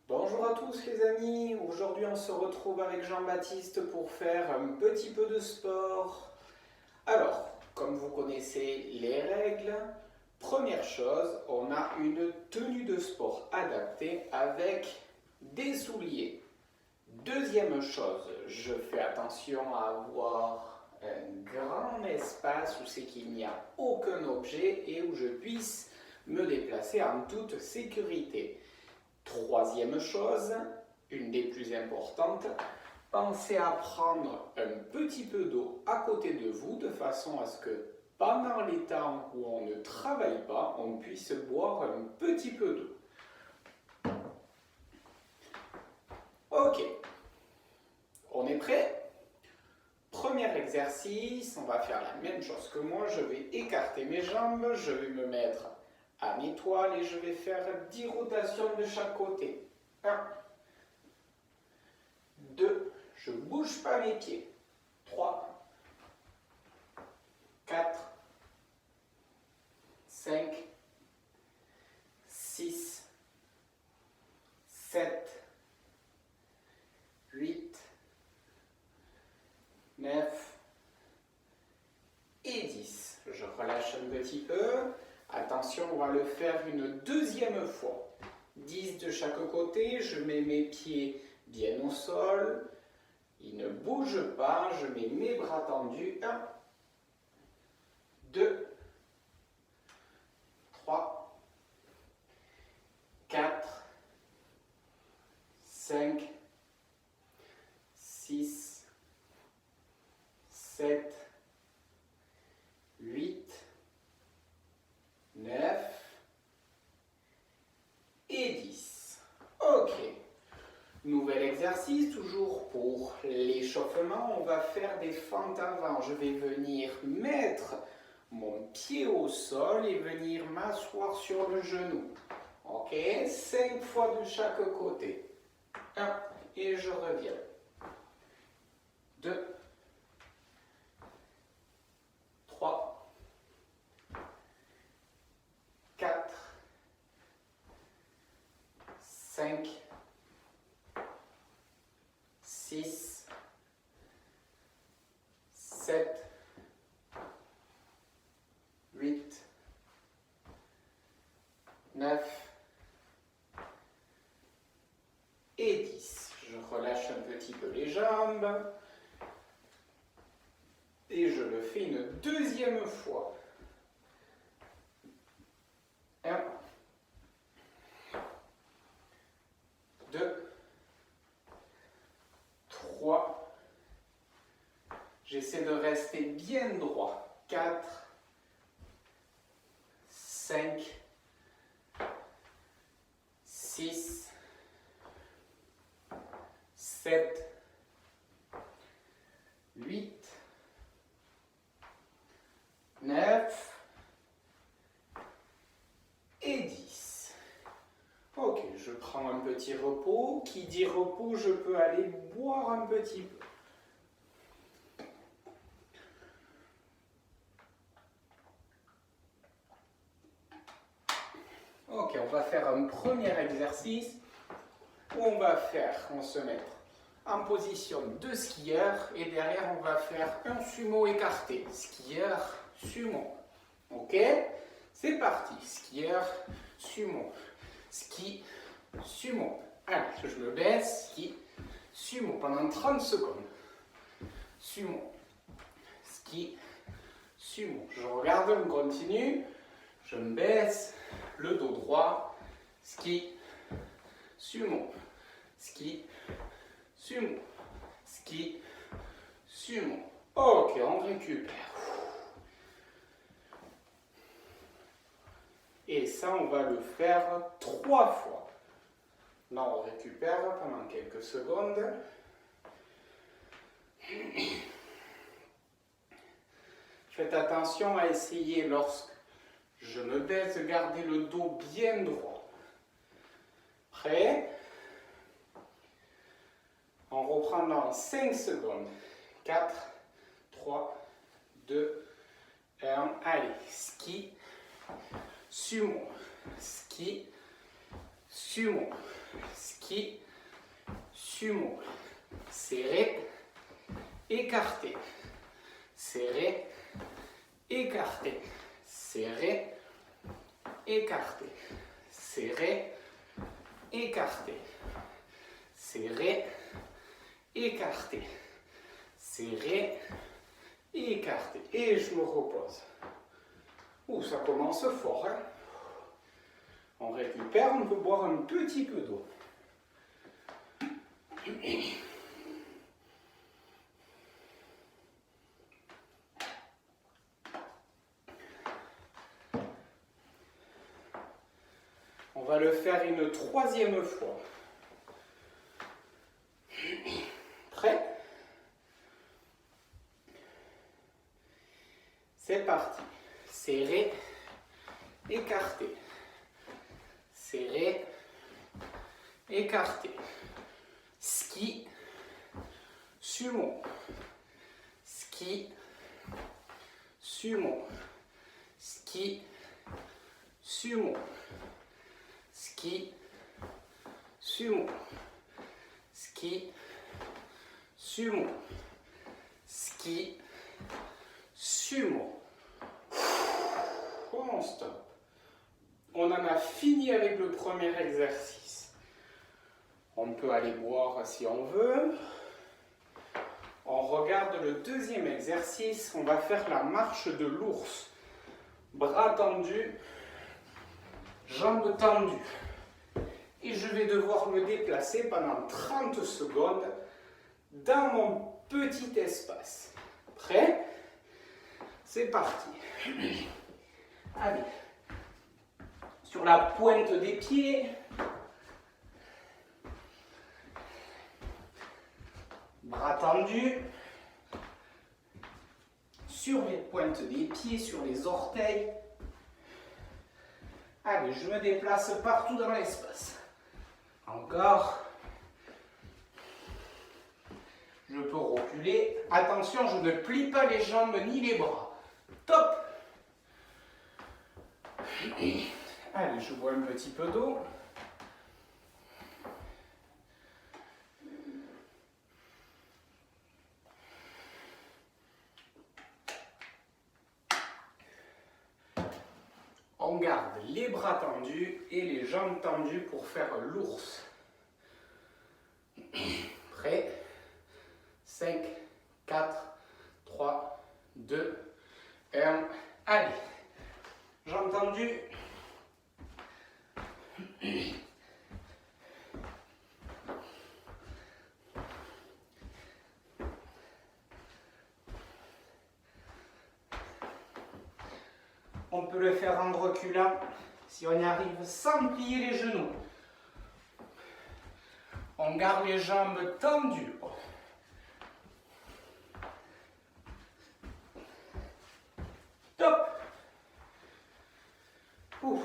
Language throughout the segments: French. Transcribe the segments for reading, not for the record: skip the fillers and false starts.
Bonjour à tous les amis, aujourd'hui on se retrouve avec Jean-Baptiste pour faire un petit peu de sport. Alors, comme vous connaissez les règles, première chose, on a une tenue de sport adaptée avec des souliers. Deuxième chose, je fais attention à avoir un grand espace où c'est qu'il n'y a aucun objet et où je puisse me déplacer en toute sécurité. Troisième chose, une des plus importantes, pensez à prendre un petit peu d'eau à côté de vous de façon à ce que pendant les temps où on ne travaille pas, on puisse boire un petit peu d'eau. Ok, on est prêt? Premier exercice, on va faire la même chose que moi, je vais écarter mes jambes, je vais me mettre à mi-toile et je vais faire 10 rotations de chaque côté. 1, 2, je ne bouge pas mes pieds. 3, 4, 5, 6, 7, 8, 9 et 10. Je relâche un petit peu. Attention, on va le faire une deuxième fois. 10 de chaque côté, je mets mes pieds bien au sol. Ils ne bougent pas, je mets mes bras tendus. 1, 2, 3, 4, 5, 6, 7, 8, 9 et 10. Ok. Nouvel exercice, toujours pour l'échauffement, on va faire des fentes avant. Je vais venir mettre mon pied au sol et venir m'asseoir sur le genou. Ok, 5 fois de chaque côté. 1 et je reviens. 2, 3, 4, 5, 6, 7, 8, 9 et 10. Je relâche un petit peu les jambes et je le fais une deuxième fois. 1, 2, 3, j'essaie de rester bien droit. 4, 5, 6, 7, 8, 9 et 10. Ok, je prends un petit repos. Qui dit repos, je peux aller boire un petit peu. Ok, on va faire un premier exercice où on se mettre en position de skieur et derrière on va faire un sumo écarté. Skieur, sumo. Ok? C'est parti. Skieur, sumo. Ski, sumo. Allez, je me baisse. Ski, sumo pendant 30 secondes. Sumo. Ski, sumo. Je regarde, on continue. Je me baisse. Le dos droit. Ski, sumo. Ski, sumo. Ski, sumo. Ok, on récupère. Et ça, on va le faire 3 fois. Là, on récupère pendant quelques secondes. Faites attention à essayer, lorsque je me baisse, de garder le dos bien droit. Prêt? On reprend dans 5 secondes. 4, 3, 2, 1. Allez, ski, sumo, ski, sumo, ski, sumo. Serré, écarté. Serré, écarté. Serré, écarté. Serré, écarté. Serré, écarté. Serré, écarté. Et je me repose. Ouh, ça commence fort, hein? On récupère, on peut boire un petit peu d'eau. On va le faire une troisième fois. Prêt? C'est parti. Serré, écarté. Serré, écarté. Ski, sumo. Ski, sumo. Ski, sumo. Ski, sumo. Ski, sumo. Ski, sumo. On stop. On en a fini avec le premier exercice. On peut aller boire si on veut. On regarde le deuxième exercice. On va faire la marche de l'ours. Bras tendus, jambes tendues. Et je vais devoir me déplacer pendant 30 secondes dans mon petit espace. Prêt? C'est parti. Allez. Sur la pointe des pieds. Bras tendus. Sur les pointes des pieds, sur les orteils. Allez, je me déplace partout dans l'espace. Encore. Je peux reculer. Attention, je ne plie pas les jambes ni les bras. Top. Allez, je bois un petit peu d'eau. On garde les bras tendus et les jambes tendues pour faire l'ours. Prêt? 5, 4, 3, 2, 1. Allez. Jambes tendues. On peut le faire en reculant si on y arrive sans plier les genoux. On garde les jambes tendues. Top. Ouf.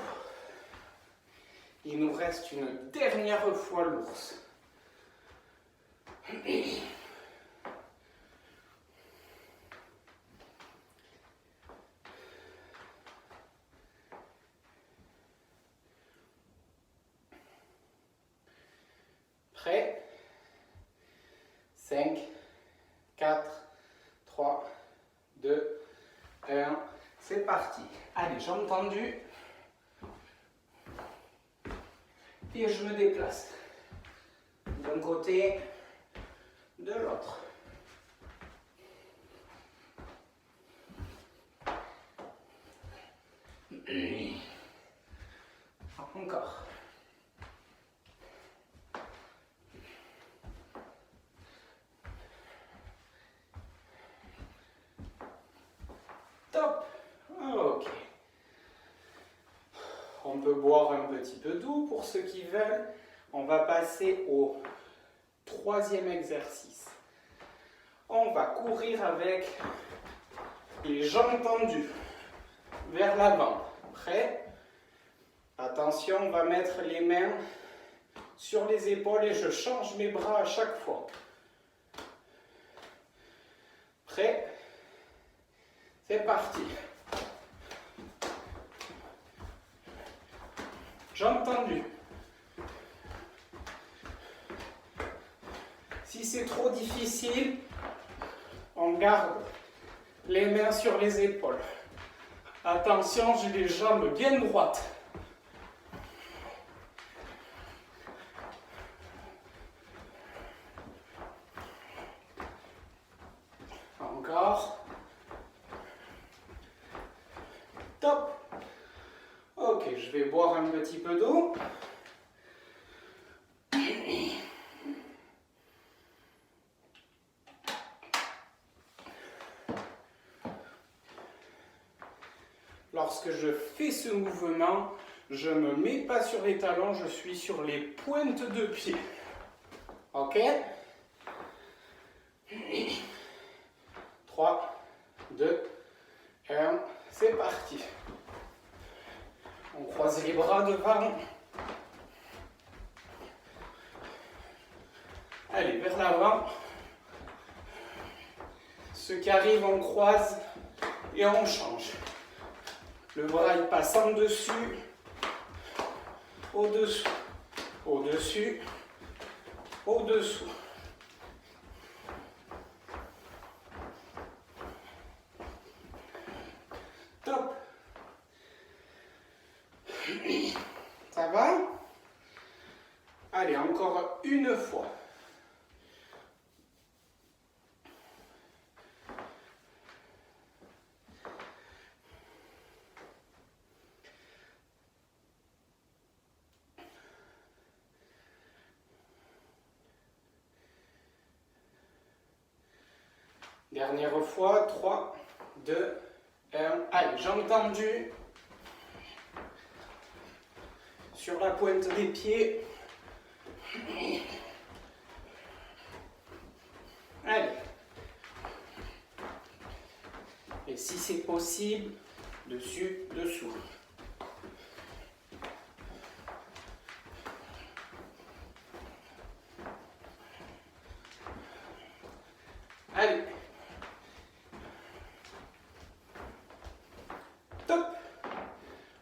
Il nous reste une dernière fois l'ours. Prêt? 5, 4, 3, 2, 1. C'est parti. Allez, jambes tendues. Et je me déplace. D'un côté, de l'autre. Encore. Top. Ok. On peut boire un petit peu d'eau pour ceux qui veulent. On va passer au troisième exercice. On va courir avec les jambes tendues vers l'avant. Prêt? Attention, on va mettre les mains sur les épaules et je change mes bras à chaque fois. Prêt? C'est parti. Jambes tendues. c'est trop difficile, on garde les mains sur les épaules. Attention, j'ai les jambes bien droites. Encore. Top. Ok, je vais boire un petit peu d'eau. Lorsque je fais ce mouvement, je ne me mets pas sur les talons, je suis sur les pointes de pied. Ok? 3, 2, 1, c'est parti. On croise les bras devant. Allez, vers l'avant. Ceux qui arrivent, on croise et on change. Le bras, il passe en dessus, au-dessous, au-dessus, au-dessous. Top. Ça va? Allez, encore une fois. Dernière fois, 3, 2, 1. Allez, jambes tendues. Sur la pointe des pieds. Allez. Et si c'est possible, dessus, dessous. Allez. Top.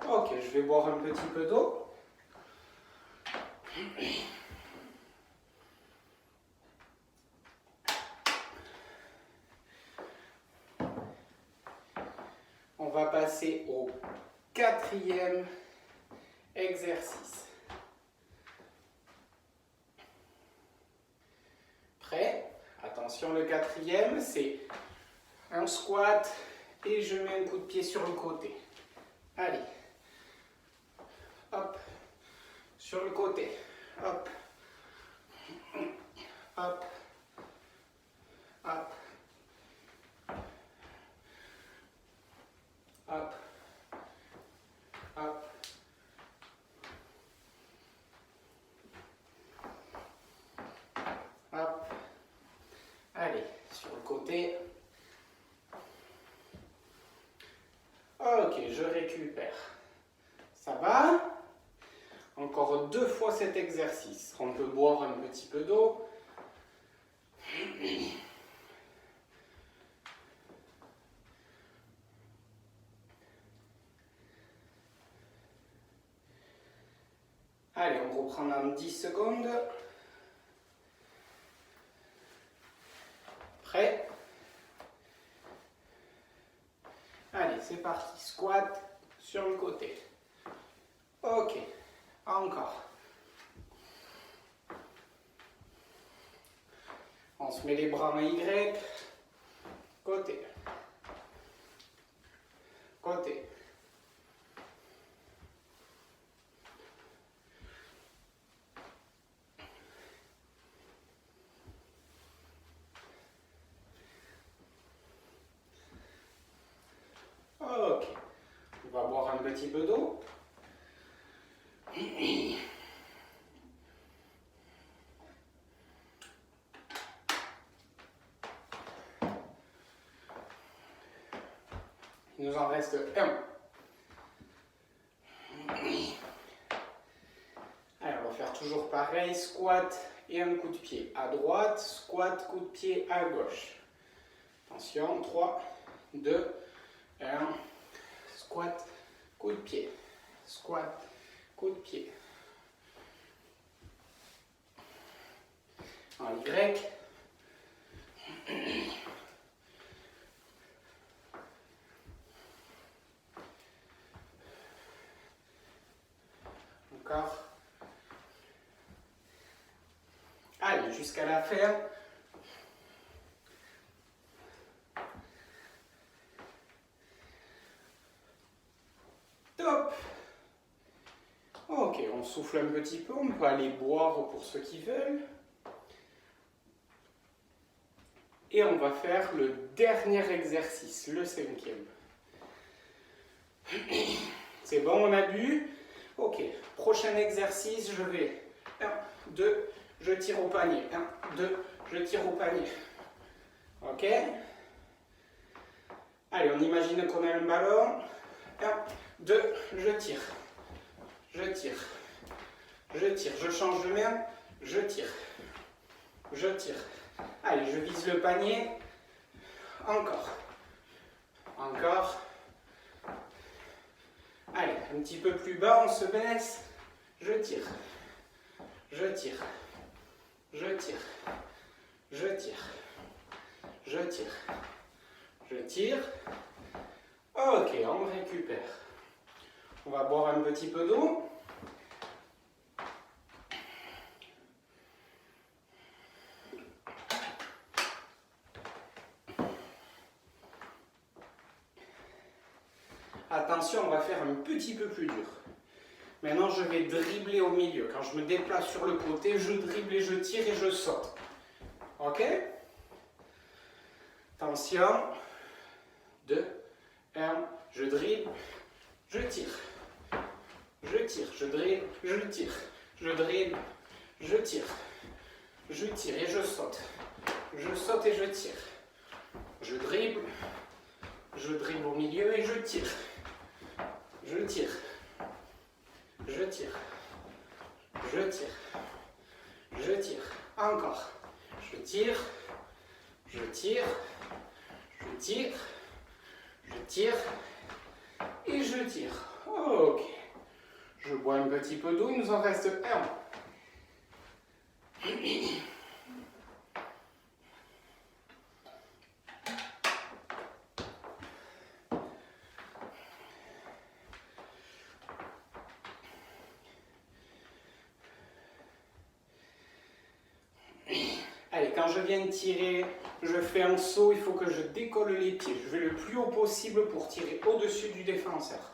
Ok, je vais boire un petit peu d'eau. On va passer au 4e exercice. Prêt? Attention, le 4e, c'est un squat et je mets un coup de pied sur le côté. Allez. Hop. Sur le côté. Hop. Hop. Hop. Hop. Hop. Hop. Allez, sur le côté. Ok, je récupère. Ça va? Encore 2 fois cet exercice. On peut boire un petit peu d'eau. Allez, on reprend dans 10 secondes. Prêt? Allez, c'est parti. Squat sur le côté. Ok, encore. On se met les bras en Y. Côté. Côté. Ok. On va boire un petit peu d'eau. Il nous en reste un. Alors, on va faire toujours pareil, squat et un coup de pied à droite, squat, coup de pied à gauche. Attention, 3, 2, 1, squat, coup de pied, squat, coup de pied. En Y, Allez, jusqu'à la fin. Top. Ok, on souffle un petit peu, on peut aller boire pour ceux qui veulent. Et on va faire le dernier exercice, le 5e. C'est bon, on a bu? Ok, prochain exercice, je vais 1, 2, je tire au panier. 1, 2, je tire au panier. Ok? Allez, on imagine qu'on a un ballon. 1, 2, je tire. Je tire. Je tire. Je change de main. Je tire. Je tire. Allez, je vise le panier. Encore. Encore. Allez, un petit peu plus bas, on se baisse. Je tire. Je tire. Je tire. Je tire. Je tire. Je tire. Ok, on récupère. On va boire un petit peu d'eau. Attention, on va faire un petit peu plus dur. Maintenant, je vais dribbler au milieu. Quand je me déplace sur le côté, je dribble et je tire et je saute. Ok? Attention. 2, 1, je dribble, je tire. Je tire, je dribble, je tire. Je dribble, je tire. Je tire et je saute. Je saute et je tire. Je dribble au milieu et je tire. Je tire. Je tire. Je tire. Je tire. Encore. Je tire. Je tire. Je tire. Je tire. Et je tire. Ok. Je bois un petit peu d'eau. Il nous en reste un. Allez, quand je viens de tirer, je fais un saut, il faut que je décolle les pieds. Je vais le plus haut possible pour tirer au-dessus du défenseur.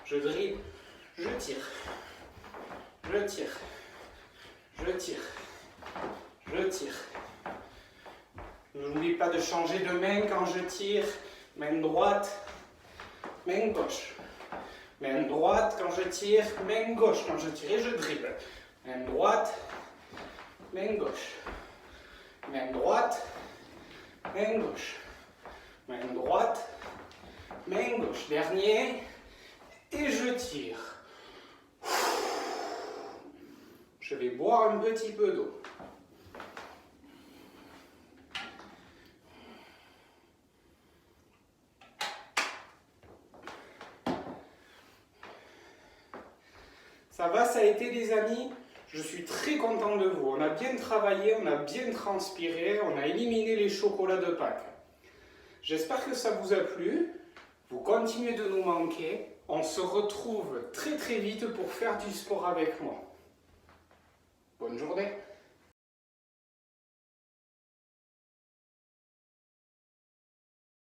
Je dribble, je tire, je tire, je tire, je tire. N'oublie pas de changer de main quand je tire. Main droite, main gauche. Main droite quand je tire, main gauche quand je tire et je dribble. Main droite, main gauche. Main droite, main gauche. Main droite, main gauche. Dernier. Et je tire. Je vais boire un petit peu d'eau. Ça va, ça a été les amis? Je suis très content de vous. On a bien travaillé, on a bien transpiré, on a éliminé les chocolats de Pâques. J'espère que ça vous a plu. Vous continuez de nous manquer. On se retrouve très très vite pour faire du sport avec moi. Bonne journée.